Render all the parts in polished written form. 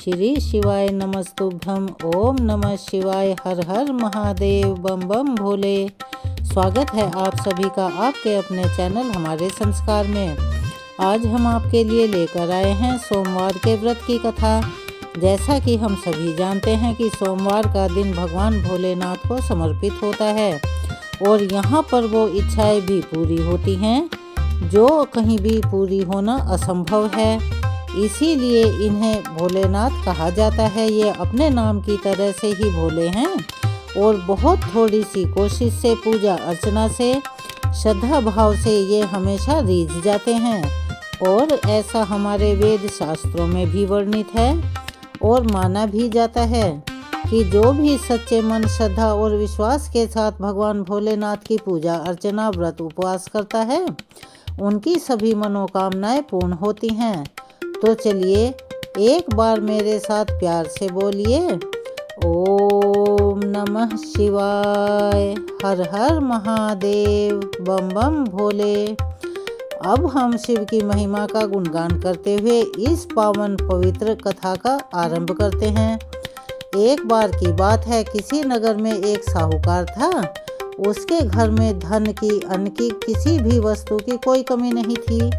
श्री शिवाय नमस्तुभ्यम। ओम नमः शिवाय। हर हर महादेव। बम बम भोले। स्वागत है आप सभी का आपके अपने चैनल हमारे संस्कार में। आज हम आपके लिए लेकर आए हैं सोमवार के व्रत की कथा। जैसा कि हम सभी जानते हैं कि सोमवार का दिन भगवान भोलेनाथ को समर्पित होता है और यहाँ पर वो इच्छाएं भी पूरी होती हैं जो कहीं भी पूरी होना असंभव है। इसीलिए इन्हें भोलेनाथ कहा जाता है। ये अपने नाम की तरह से ही भोले हैं और बहुत थोड़ी सी कोशिश से, पूजा अर्चना से, श्रद्धा भाव से ये हमेशा रीझ जाते हैं। और ऐसा हमारे वेद शास्त्रों में भी वर्णित है और माना भी जाता है कि जो भी सच्चे मन, श्रद्धा और विश्वास के साथ भगवान भोलेनाथ की पूजा अर्चना, व्रत उपवास करता है, उनकी सभी मनोकामनाएं पूर्ण होती हैं। तो चलिए एक बार मेरे साथ प्यार से बोलिए, ओम नमः शिवाय। हर हर महादेव। बम बम भोले। अब हम शिव की महिमा का गुणगान करते हुए इस पावन पवित्र कथा का आरंभ करते हैं। एक बार की बात है, किसी नगर में एक साहूकार था। उसके घर में धन की, अन्न की, किसी भी वस्तु की कोई कमी नहीं थी,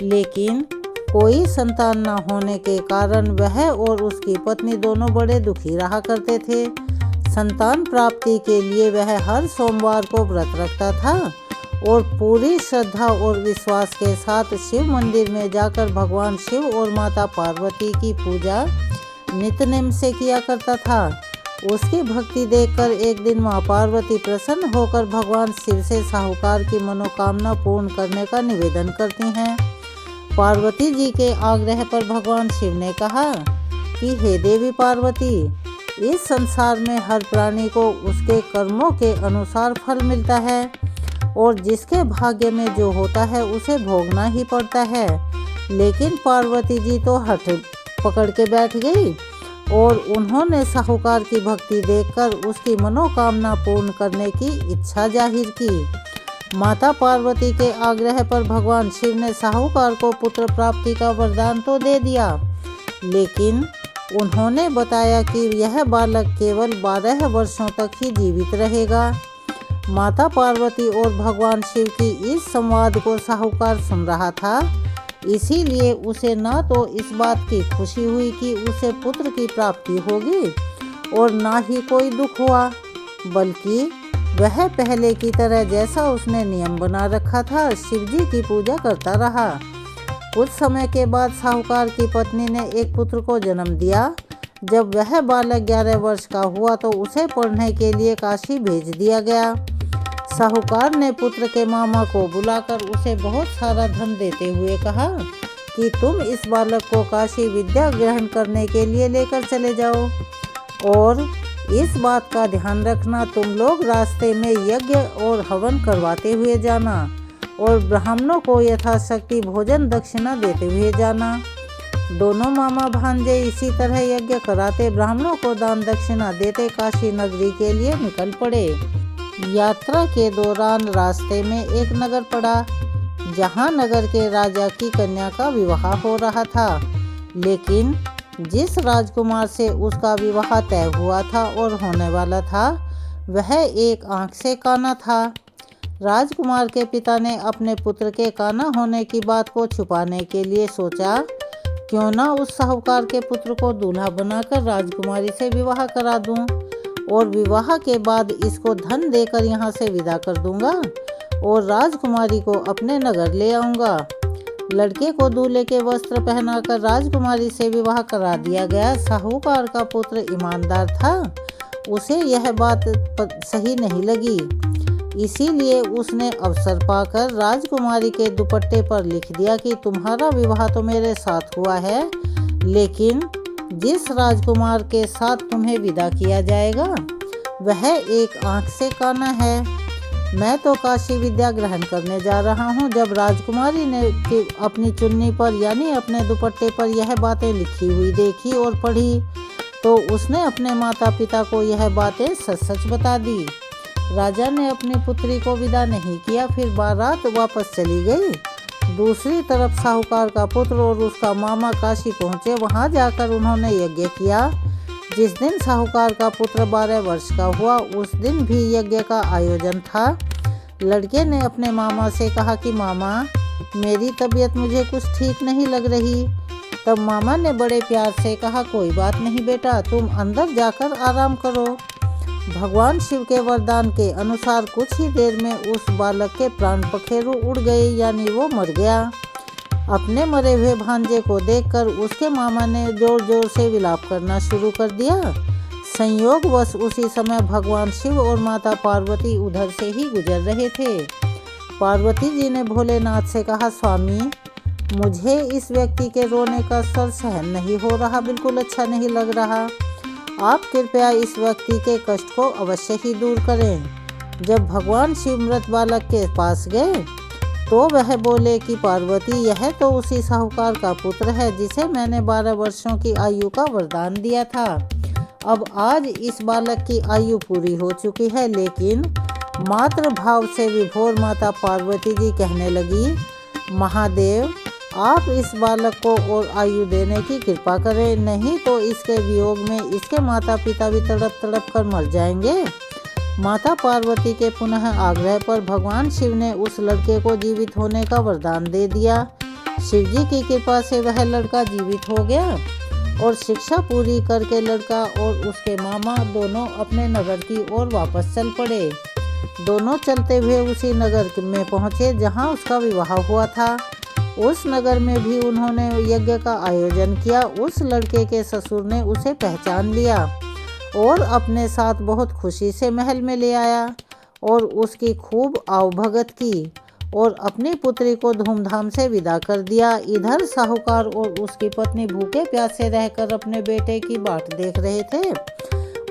लेकिन कोई संतान न होने के कारण वह और उसकी पत्नी दोनों बड़े दुखी रहा करते थे। संतान प्राप्ति के लिए वह हर सोमवार को व्रत रखता था और पूरी श्रद्धा और विश्वास के साथ शिव मंदिर में जाकर भगवान शिव और माता पार्वती की पूजा नित्यनेम से किया करता था। उसकी भक्ति देखकर एक दिन माँ पार्वती प्रसन्न होकर भगवान शिव से साहूकार की मनोकामना पूर्ण करने का निवेदन करती हैं। पार्वती जी के आग्रह पर भगवान शिव ने कहा कि हे देवी पार्वती, इस संसार में हर प्राणी को उसके कर्मों के अनुसार फल मिलता है और जिसके भाग्य में जो होता है उसे भोगना ही पड़ता है। लेकिन पार्वती जी तो हठ पकड़ के बैठ गई और उन्होंने साहूकार की भक्ति देखकर उसकी मनोकामना पूर्ण करने की इच्छा जाहिर की। माता पार्वती के आग्रह पर भगवान शिव ने साहूकार को पुत्र प्राप्ति का वरदान तो दे दिया, लेकिन उन्होंने बताया कि यह बालक केवल 12 वर्षों तक ही जीवित रहेगा। माता पार्वती और भगवान शिव की इस संवाद को साहूकार सुन रहा था, इसीलिए उसे ना तो इस बात की खुशी हुई कि उसे पुत्र की प्राप्ति होगी और ना ही कोई दुख हुआ, बल्कि वह पहले की तरह जैसा उसने नियम बना रखा था शिव जी की पूजा करता रहा। कुछ समय के बाद साहूकार की पत्नी ने एक पुत्र को जन्म दिया। जब वह बालक 11 वर्ष का हुआ तो उसे पढ़ने के लिए काशी भेज दिया गया। साहूकार ने पुत्र के मामा को बुलाकर उसे बहुत सारा धन देते हुए कहा कि तुम इस बालक को काशी विद्या ग्रहण करने के लिए लेकर चले जाओ और इस बात का ध्यान रखना, तुम लोग रास्ते में यज्ञ और हवन करवाते हुए जाना और ब्राह्मणों को यथाशक्ति भोजन दक्षिणा देते हुए जाना। दोनों मामा भांजे इसी तरह यज्ञ कराते, ब्राह्मणों को दान दक्षिणा देते काशी नगरी के लिए निकल पड़े। यात्रा के दौरान रास्ते में एक नगर पड़ा, जहां नगर के राजा की कन्या का विवाह हो रहा था, लेकिन जिस राजकुमार से उसका विवाह तय हुआ था और होने वाला था वह एक आंख से काना था। राजकुमार के पिता ने अपने पुत्र के काना होने की बात को छुपाने के लिए सोचा, क्यों ना उस साहूकार के पुत्र को दूल्हा बनाकर राजकुमारी से विवाह करा दूं और विवाह के बाद इसको धन देकर यहाँ से विदा कर दूंगा और राजकुमारी को अपने नगर ले आऊँगा। लड़के को दूल्हे के वस्त्र पहनाकर राजकुमारी से विवाह करा दिया गया। साहूकार का पुत्र ईमानदार था, उसे यह बात सही नहीं लगी, इसीलिए उसने अवसर पाकर राजकुमारी के दुपट्टे पर लिख दिया कि तुम्हारा विवाह तो मेरे साथ हुआ है, लेकिन जिस राजकुमार के साथ तुम्हें विदा किया जाएगा वह एक आंख से काना है। मैं तो काशी विद्या ग्रहण करने जा रहा हूँ। जब राजकुमारी ने अपनी चुन्नी पर यानी अपने दुपट्टे पर यह बातें लिखी हुई देखी और पढ़ी तो उसने अपने माता पिता को यह बातें सच सच बता दी। राजा ने अपनी पुत्री को विदा नहीं किया, फिर बारात वापस चली गई। दूसरी तरफ साहूकार का पुत्र और उसका मामा काशी पहुँचे। वहाँ जाकर उन्होंने यज्ञ किया। जिस दिन साहूकार का पुत्र 12 वर्ष का हुआ उस दिन भी यज्ञ का आयोजन था। लड़के ने अपने मामा से कहा कि मामा, मेरी तबीयत मुझे कुछ ठीक नहीं लग रही। तब मामा ने बड़े प्यार से कहा, कोई बात नहीं बेटा, तुम अंदर जाकर आराम करो। भगवान शिव के वरदान के अनुसार कुछ ही देर में उस बालक के प्राण पखेरु उड़ गए, यानी वो मर गया। अपने मरे हुए भांजे को देखकर उसके मामा ने जोर जोर से विलाप करना शुरू कर दिया। संयोगवश उसी समय भगवान शिव और माता पार्वती उधर से ही गुजर रहे थे। पार्वती जी ने भोलेनाथ से कहा, स्वामी, मुझे इस व्यक्ति के रोने का स्वर सहन नहीं हो रहा, बिल्कुल अच्छा नहीं लग रहा। आप कृपया इस व्यक्ति के कष्ट को अवश्य ही दूर करें। जब भगवान शिव मृत बालक के पास गए तो वह बोले कि पार्वती, यह तो उसी साहूकार का पुत्र है जिसे मैंने 12 वर्षों की आयु का वरदान दिया था। अब आज इस बालक की आयु पूरी हो चुकी है। लेकिन मातृ भाव से विभोर माता पार्वती जी कहने लगी, महादेव, आप इस बालक को और आयु देने की कृपा करें, नहीं तो इसके वियोग में इसके माता पिता भी तड़प तड़प कर मर जाएंगे। माता पार्वती के पुनः आग्रह पर भगवान शिव ने उस लड़के को जीवित होने का वरदान दे दिया। शिव जी की कृपा से वह लड़का जीवित हो गया और शिक्षा पूरी करके लड़का और उसके मामा दोनों अपने नगर की ओर वापस चल पड़े। दोनों चलते हुए उसी नगर में पहुँचे जहाँ उसका विवाह हुआ था। उस नगर में भी उन्होंने यज्ञ का आयोजन किया। उस लड़के के ससुर ने उसे पहचान लिया और अपने साथ बहुत खुशी से महल में ले आया और उसकी खूब आवभगत की और अपनी पुत्री को धूमधाम से विदा कर दिया। इधर साहूकार और उसकी पत्नी भूखे प्यासे रहकर अपने बेटे की बाट देख रहे थे।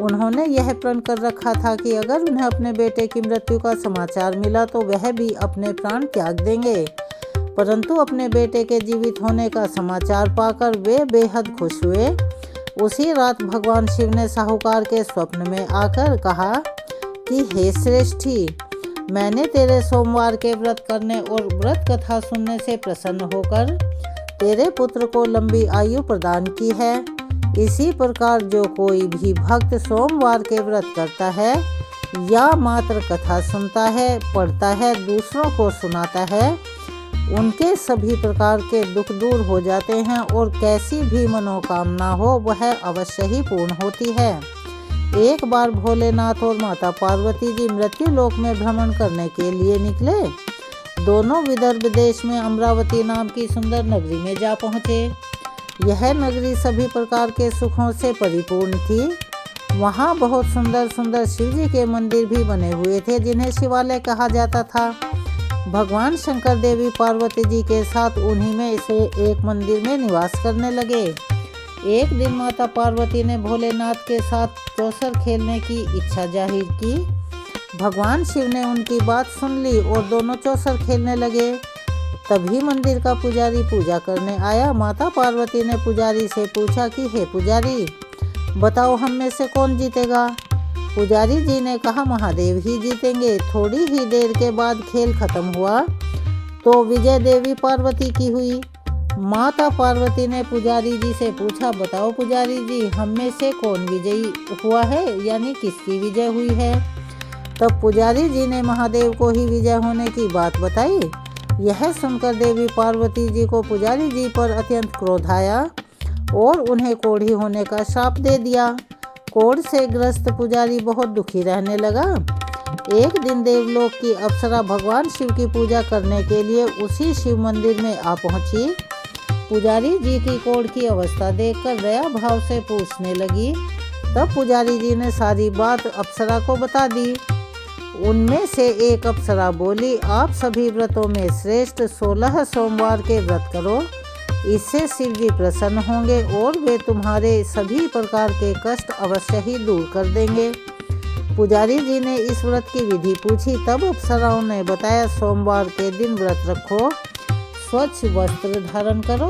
उन्होंने यह प्रण कर रखा था कि अगर उन्हें अपने बेटे की मृत्यु का समाचार मिला तो वह भी अपने प्राण त्याग देंगे। परंतु अपने बेटे के जीवित होने का समाचार पाकर वे बेहद खुश हुए। उसी रात भगवान शिव ने साहूकार के स्वप्न में आकर कहा कि हे श्रेष्ठी, मैंने तेरे सोमवार के व्रत करने और व्रत कथा सुनने से प्रसन्न होकर तेरे पुत्र को लंबी आयु प्रदान की है। इसी प्रकार जो कोई भी भक्त सोमवार के व्रत करता है या मात्र कथा सुनता है, पढ़ता है, दूसरों को सुनाता है, उनके सभी प्रकार के दुख दूर हो जाते हैं और कैसी भी मनोकामना हो वह अवश्य ही पूर्ण होती है। एक बार भोलेनाथ और माता पार्वती जी मृत्यु लोक में भ्रमण करने के लिए निकले। दोनों विदर्भ देश में अमरावती नाम की सुंदर नगरी में जा पहुँचे। यह नगरी सभी प्रकार के सुखों से परिपूर्ण थी। वहाँ बहुत सुंदर सुंदर शिव जी के मंदिर भी बने हुए थे जिन्हें शिवालय कहा जाता था। भगवान शंकर देवी पार्वती जी के साथ उन्हीं में से एक मंदिर में निवास करने लगे। एक दिन माता पार्वती ने भोलेनाथ के साथ चौसर खेलने की इच्छा जाहिर की। भगवान शिव ने उनकी बात सुन ली और दोनों चौसर खेलने लगे। तभी मंदिर का पुजारी पूजा करने आया। माता पार्वती ने पुजारी से पूछा कि हे पुजारी, बताओ हम में से कौन जीतेगा। पुजारी जी ने कहा, महादेव ही जीतेंगे। थोड़ी ही देर के बाद खेल खत्म हुआ तो विजय देवी पार्वती की हुई। माता पार्वती ने पुजारी जी से पूछा, बताओ पुजारी जी, हम में से कौन विजयी हुआ है, यानी किसकी विजय हुई है। तब पुजारी जी ने महादेव को ही विजय होने की बात बताई। यह सुनकर देवी पार्वती जी को पुजारी जी पर अत्यंत क्रोध आया और उन्हें कोढ़ी होने का श्राप दे दिया। कोढ़ से ग्रस्त पुजारी बहुत दुखी रहने लगा। एक दिन देवलोक की अप्सरा भगवान शिव की पूजा करने के लिए उसी शिव मंदिर में आ पहुंची। पुजारी जी की कोढ़ की अवस्था देखकर दया भाव से पूछने लगी। तब पुजारी जी ने सारी बात अप्सरा को बता दी। उनमें से एक अप्सरा बोली, आप सभी व्रतों में श्रेष्ठ 16 सोमवार के व्रत करो, इससे शिव जी प्रसन्न होंगे और वे तुम्हारे सभी प्रकार के कष्ट अवश्य ही दूर कर देंगे। पुजारी जी ने इस व्रत की विधि पूछी। तब अप्सराओं ने बताया, सोमवार के दिन व्रत रखो, स्वच्छ वस्त्र धारण करो,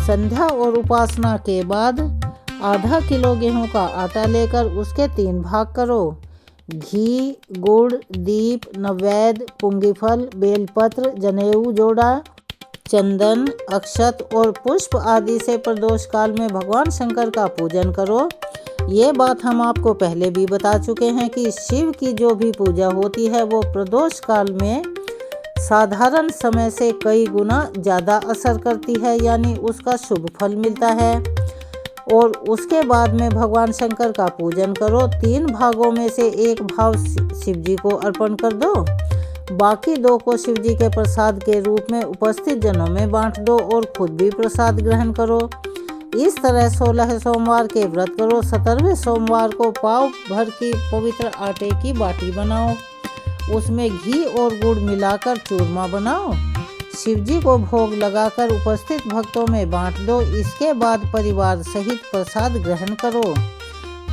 संध्या और उपासना के बाद आधा किलो गेहूं का आटा लेकर उसके 3 भाग करो। घी, गुड़, दीप, नैवेद्य, पुंगीफल, बेलपत्र, जनेऊ जोड़ा चंदन, अक्षत और पुष्प आदि से प्रदोष काल में भगवान शंकर का पूजन करो। ये बात हम आपको पहले भी बता चुके हैं कि शिव की जो भी पूजा होती है वो प्रदोष काल में साधारण समय से कई गुना ज़्यादा असर करती है, यानी उसका शुभ फल मिलता है। और उसके बाद में भगवान शंकर का पूजन करो। 3 भागों में से एक भाग शिव जी को अर्पण कर दो, बाकी 2 को शिव जी के प्रसाद के रूप में उपस्थित जनों में बांट दो और खुद भी प्रसाद ग्रहण करो। इस तरह 16 सोमवार के व्रत करो। 17वें सोमवार को पाव भर की पवित्र आटे की बाटी बनाओ, उसमें घी और गुड़ मिलाकर चूरमा बनाओ, शिव जी को भोग लगाकर उपस्थित भक्तों में बांट दो। इसके बाद परिवार सहित प्रसाद ग्रहण करो।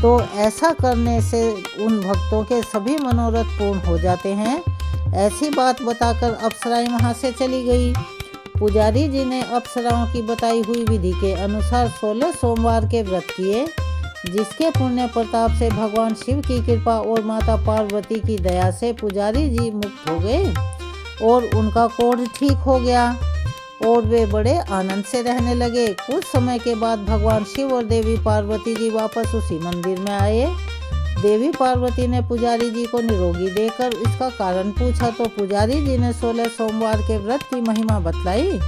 तो ऐसा करने से उन भक्तों के सभी मनोरथ पूर्ण हो जाते हैं। ऐसी बात बताकर अप्सराएं वहां से चली गई। पुजारी जी ने अप्सराओं की बताई हुई विधि के अनुसार 16 सोमवार के व्रत किए, जिसके पुण्य प्रताप से भगवान शिव की कृपा और माता पार्वती की दया से पुजारी जी मुक्त हो गए और उनका कोढ़ ठीक हो गया और वे बड़े आनंद से रहने लगे। कुछ समय के बाद भगवान शिव और देवी पार्वती जी वापस उसी मंदिर में आए। देवी पार्वती ने पुजारी जी को निरोगी देखकर इसका कारण पूछा तो पुजारी जी ने 16 सोमवार के व्रत की महिमा बतलाई।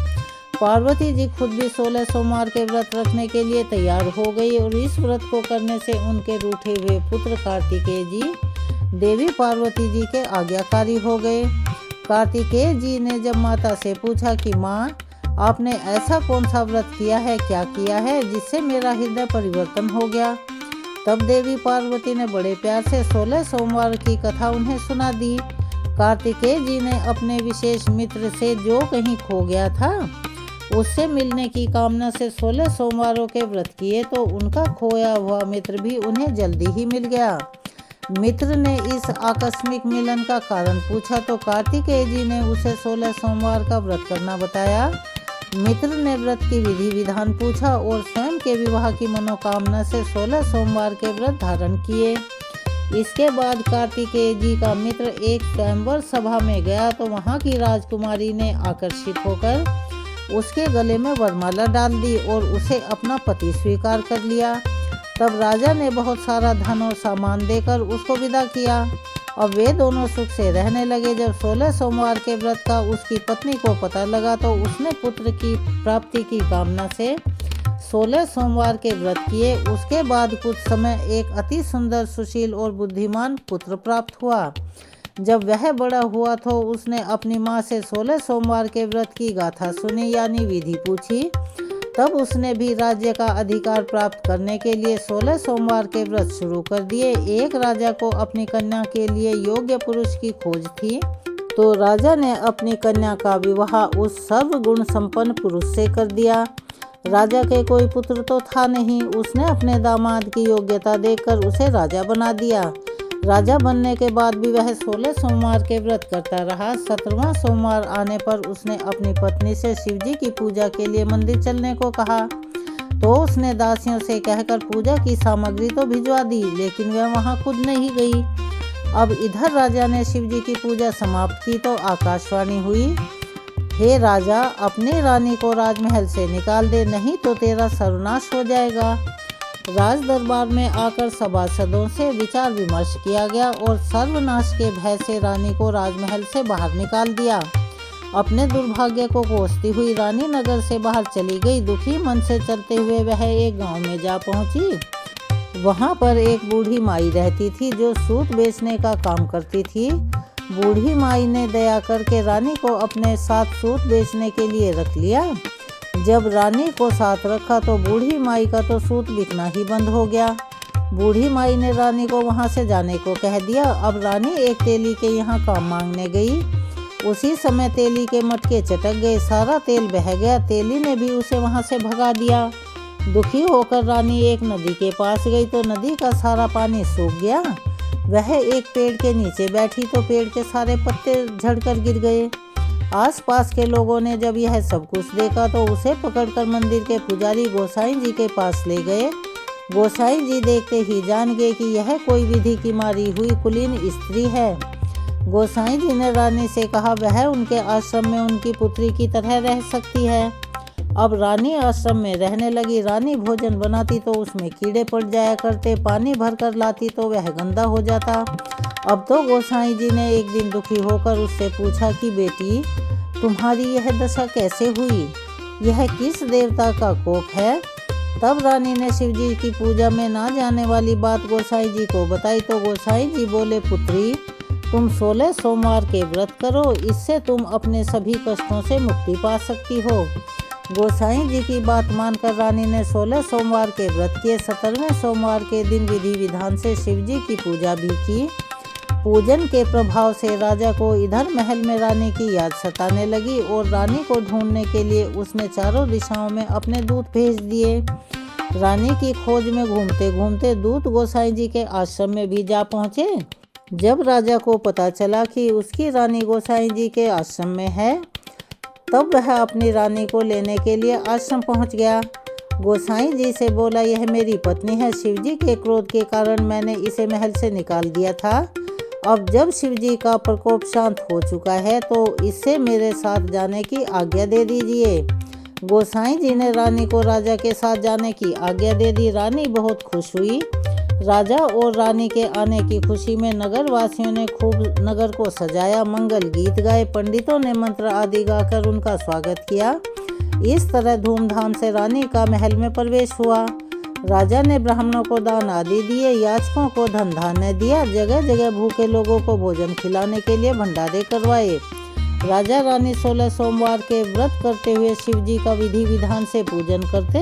पार्वती जी खुद भी 16 सोमवार के व्रत रखने के लिए तैयार हो गई और इस व्रत को करने से उनके रूठे हुए पुत्र कार्तिकेय जी देवी पार्वती जी के आज्ञाकारी हो गए। कार्तिकेय जी ने जब माता से पूछा कि माँ, आपने ऐसा कौन सा व्रत किया है, क्या किया है जिससे मेरा हृदय परिवर्तन हो गया, तब देवी पार्वती ने बड़े प्यार से 16 सोमवार की कथा उन्हें सुना दी। कार्तिकेय जी ने अपने विशेष मित्र से जो कहीं खो गया था उससे मिलने की कामना से 16 सोमवारों के व्रत किए तो उनका खोया हुआ मित्र भी उन्हें जल्दी ही मिल गया। मित्र ने इस आकस्मिक मिलन का कारण पूछा तो कार्तिकेय जी ने उसे 16 सोमवार का व्रत करना बताया। मित्र ने व्रत की विधि विधान पूछा और स्वयं के विवाह की मनोकामना से 16 सोमवार के व्रत धारण किए। इसके बाद कार्तिकेय जी का मित्र एक स्वयंवर सभा में गया तो वहां की राजकुमारी ने आकर्षित होकर उसके गले में वरमाला डाल दी और उसे अपना पति स्वीकार कर लिया। तब राजा ने बहुत सारा धन और सामान देकर उसको विदा किया। अब वे दोनों सुख से रहने लगे। जब 16 सोमवार के व्रत का उसकी पत्नी को पता लगा तो उसने पुत्र की प्राप्ति की कामना से 16 सोमवार के व्रत किए। उसके बाद कुछ समय एक अति सुंदर, सुशील और बुद्धिमान पुत्र प्राप्त हुआ। जब वह बड़ा हुआ तो उसने अपनी माँ से 16 सोमवार के व्रत की गाथा सुनी, यानी विधि पूछी। तब उसने भी राज्य का अधिकार प्राप्त करने के लिए 16 सोमवार के व्रत शुरू कर दिए। एक राजा को अपनी कन्या के लिए योग्य पुरुष की खोज थी, तो राजा ने अपनी कन्या का विवाह उस सर्वगुण संपन्न पुरुष से कर दिया। राजा के कोई पुत्र तो था नहीं, उसने अपने दामाद की योग्यता देखकर उसे राजा बना दिया। राजा बनने के बाद भी वह 16 सोमवार के व्रत करता रहा। 17वां सोमवार आने पर उसने अपनी पत्नी से शिवजी की पूजा के लिए मंदिर चलने को कहा, तो उसने दासियों से कहकर पूजा की सामग्री तो भिजवा दी, लेकिन वह वहां खुद नहीं गई। अब इधर राजा ने शिवजी की पूजा समाप्त की तो आकाशवाणी हुई, हे राजा, अपनी रानी को राजमहल से निकाल दे, नहीं तो तेरा सर्वनाश हो जाएगा। राज दरबार में आकर सभासदों से विचार विमर्श किया गया और सर्वनाश के भय से रानी को राजमहल से बाहर निकाल दिया। अपने दुर्भाग्य को कोसती हुई रानी नगर से बाहर चली गई। दुखी मन से चलते हुए वह एक गांव में जा पहुंची। वहां पर एक बूढ़ी माई रहती थी जो सूत बेचने का काम करती थी। बूढ़ी माई ने दया करके रानी को अपने साथ सूत बेचने के लिए रख लिया। जब रानी को साथ रखा तो बूढ़ी माई का तो सूत बिकना ही बंद हो गया। बूढ़ी माई ने रानी को वहां से जाने को कह दिया। अब रानी एक तेली के यहाँ काम मांगने गई। उसी समय तेली के मटके चटक गए, सारा तेल बह गया। तेली ने भी उसे वहां से भगा दिया। दुखी होकर रानी एक नदी के पास गई तो नदी का सारा पानी सूख गया। वह एक पेड़ के नीचे बैठी तो पेड़ के सारे पत्ते झड़कर गिर गए। आसपास के लोगों ने जब यह सब कुछ देखा तो उसे पकड़कर मंदिर के पुजारी गोसाई जी के पास ले गए। गोसाई जी देखते ही जान गए कि यह कोई विधि की मारी हुई कुलीन स्त्री है। गोसाई जी ने रानी से कहा वह उनके आश्रम में उनकी पुत्री की तरह रह सकती है। अब रानी आश्रम में रहने लगी। रानी भोजन बनाती तो उसमें कीड़े पड़ जाया करते, पानी भर कर लाती तो वह गंदा हो जाता। अब तो गोसाई जी ने एक दिन दुखी होकर उससे पूछा कि बेटी, तुम्हारी यह दशा कैसे हुई? यह किस देवता का कोप है? तब रानी ने शिव जी की पूजा में ना जाने वाली बात गोसाई जी को बताई तो गोसाई जी बोले, पुत्री, तुम 16 सोमवार के व्रत करो, इससे तुम अपने सभी कष्टों से मुक्ति पा सकती हो। गोसाई जी की बात मानकर रानी ने 16 सोमवार के व्रत किए। 17वें सोमवार के दिन विधि विधान से शिव जी की पूजा भी की। पूजन के प्रभाव से राजा को इधर महल में रानी की याद सताने लगी और रानी को ढूंढने के लिए उसने चारों दिशाओं में अपने दूत भेज दिए। रानी की खोज में घूमते घूमते दूत गोसाई जी के आश्रम में भी जा पहुँचे। जब राजा को पता चला कि उसकी रानी गोसाई जी के आश्रम में है, तब वह अपनी रानी को लेने के लिए आश्रम पहुंच गया। गोसाई जी से बोला, यह मेरी पत्नी है। शिव जी के क्रोध के कारण मैंने इसे महल से निकाल दिया था। अब जब शिव जी का प्रकोप शांत हो चुका है तो इससे मेरे साथ जाने की आज्ञा दे दीजिए। गोसाई जी ने रानी को राजा के साथ जाने की आज्ञा दे दी। रानी बहुत खुश हुई। राजा और रानी के आने की खुशी में नगर वासियों ने खूब नगर को सजाया, मंगल गीत गाए, पंडितों ने मंत्र आदि गाकर उनका स्वागत किया। इस तरह धूमधाम से रानी का महल में प्रवेश हुआ। राजा ने ब्राह्मणों को दान आदि दिए, याचकों को धन धान्य दिया, जगह जगह भूखे लोगों को भोजन खिलाने के लिए भंडारे करवाए। राजा रानी 16 सोमवार के व्रत करते हुए शिव जी का विधि विधान से पूजन करते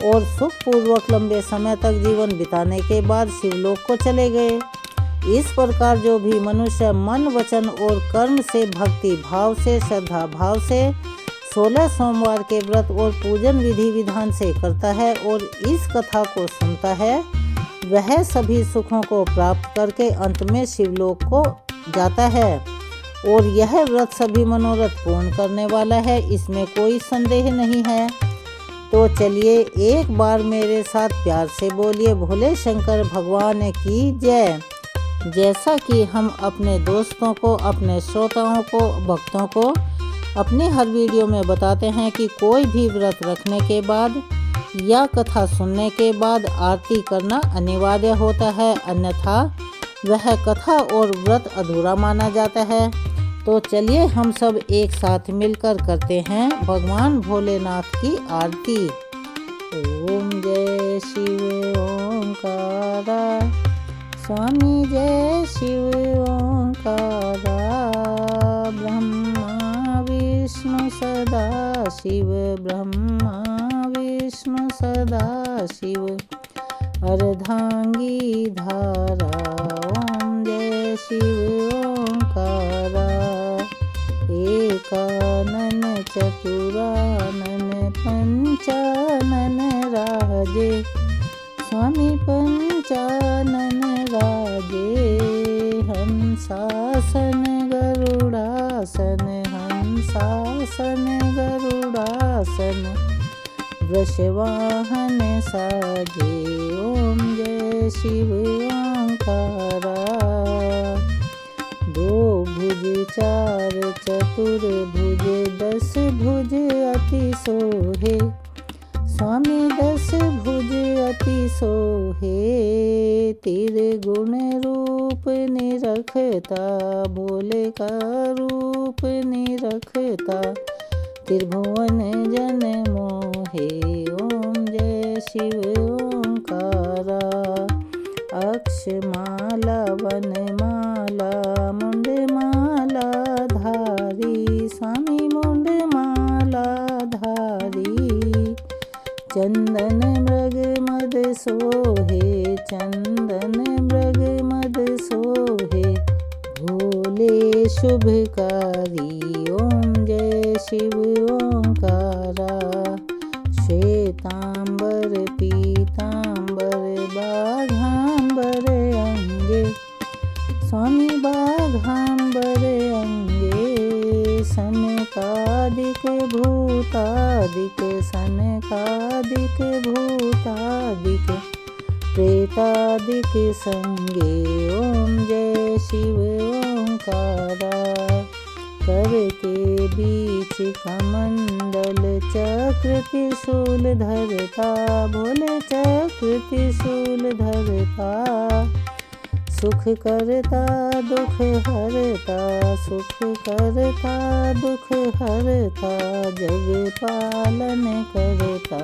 और सुखपूर्वक लंबे समय तक जीवन बिताने के बाद शिवलोक को चले गए। इस प्रकार जो भी मनुष्य मन, वचन और कर्म से, भक्ति भाव से, श्रद्धा भाव से 16 सोमवार के व्रत और पूजन विधि विधान से करता है और इस कथा को सुनता है, वह सभी सुखों को प्राप्त करके अंत में शिवलोक को जाता है। और यह व्रत सभी मनोरथ पूर्ण करने वाला है, इसमें कोई संदेह नहीं है। तो चलिए एक बार मेरे साथ प्यार से बोलिए, भोले शंकर भगवान की जय। जैसा कि हम अपने दोस्तों को, अपने श्रोताओं को, भक्तों को अपनी हर वीडियो में बताते हैं कि कोई भी व्रत रखने के बाद या कथा सुनने के बाद आरती करना अनिवार्य होता है, अन्यथा वह कथा और व्रत अधूरा माना जाता है। तो चलिए हम सब एक साथ मिलकर करते हैं भगवान भोलेनाथ की आरती। ओम जय शिव ओंकारा, स्वामी जय शिव ओंकारा, ब्रह्मा विष्णु सदा शिव, ब्रह्मा विष्णु सदा शिव, अर्धांगी धारा। ओम जय शिव ओंकारा, एकानन चतुरानन पंचानन राजे, स्वामी पंचानन राजे, हंसासन गरुड़ासन, हंसासन गरुड़ासन, वृषवाहन साजे। ओम जय शिव ओंकारा, दो भुज चार चतुर्भुज, 10 भुज अति सोहे, स्वामी 10 भुज अति सोहे, त्रिगुण रूप निरखता, भोले का रूप निरखता, त्रिभुवन जन मोहे। ओम जय शिव ओंकारा, अक्षमाला वनमाला, मुंडमाला धारी, स्वामी मुंडमाला धारी, चंदन मृग मद सोहे, चंदन मृग मद सोहे, भोले शुभकारी। ओम जय शिव ओंकारा, श्वेतांबर पीतांबर बाघांबर अंगे, स्वामी बाघांबर अंगे, सनकादिक भूतादिक, सनकादिक भूतादिक, प्रेतादिक संगे। ओम जय शिव ओंकारा। ओंकारा। कर के बीच कमंडल चक्र त्रिशूल धरता, भोले चक्र त्रिशूल धरता। सुख करता दुख हरता, सुख करता दुख हरता, जग पालन करता।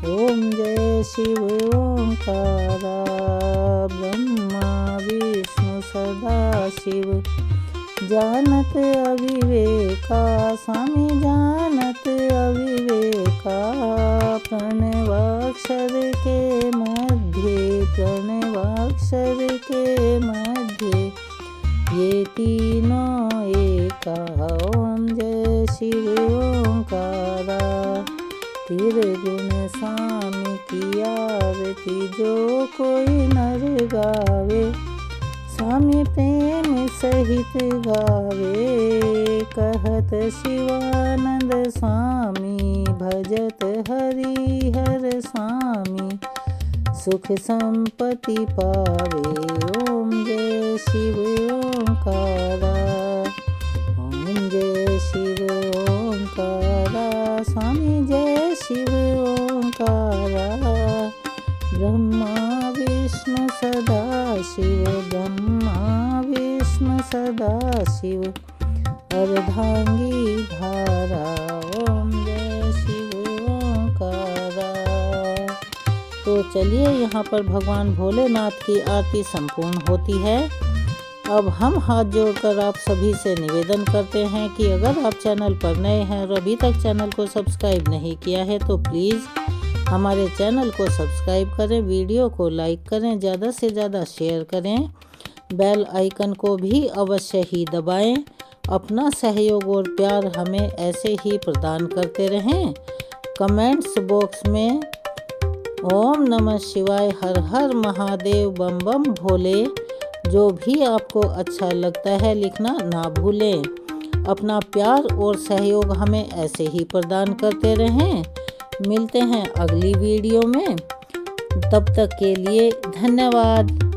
ओम जय शिव ओंकारा। ब्रह्मा विष्णु सदा शिव, जानत अविवेका, स्वामी जानत अविवेका। प्रणवाक्षर के मध्य, प्रणवाक्षर के मध्य, ये तीनों एका। ओम जय शिव ओंकारा। त्रिगुण स्वामी की आरती जो कोई नर गावे, स्वामी प्रेम सहित गावे। कहत शिवानंद स्वामी, भजत हरिहर स्वामी, सुख संपत्ति पावे। ओम जय शिव ओंकारा। ओम जय शिव ओंकारा। स्वामी जय शिव ओंकारा। ब्रह्मा विष्णु सदा शिव, ब्रह्मा विष्णु सदा शिव, अर्धांगी धारा। ओम जय शिव ओंकारा। तो चलिए यहाँ पर भगवान भोलेनाथ की आरती संपूर्ण होती है। अब हम हाथ जोड़कर आप सभी से निवेदन करते हैं कि अगर आप चैनल पर नए हैं और अभी तक चैनल को सब्सक्राइब नहीं किया है तो प्लीज़ हमारे चैनल को सब्सक्राइब करें, वीडियो को लाइक करें, ज़्यादा से ज़्यादा शेयर करें, बेल आइकन को भी अवश्य ही दबाएं। अपना सहयोग और प्यार हमें ऐसे ही प्रदान करते रहें। कमेंट्स बॉक्स में ओम नमः शिवाय, हर हर महादेव, बम बम भोले, जो भी आपको अच्छा लगता है लिखना ना भूलें। अपना प्यार और सहयोग हमें ऐसे ही प्रदान करते रहें। मिलते हैं अगली वीडियो में, तब तक के लिए धन्यवाद।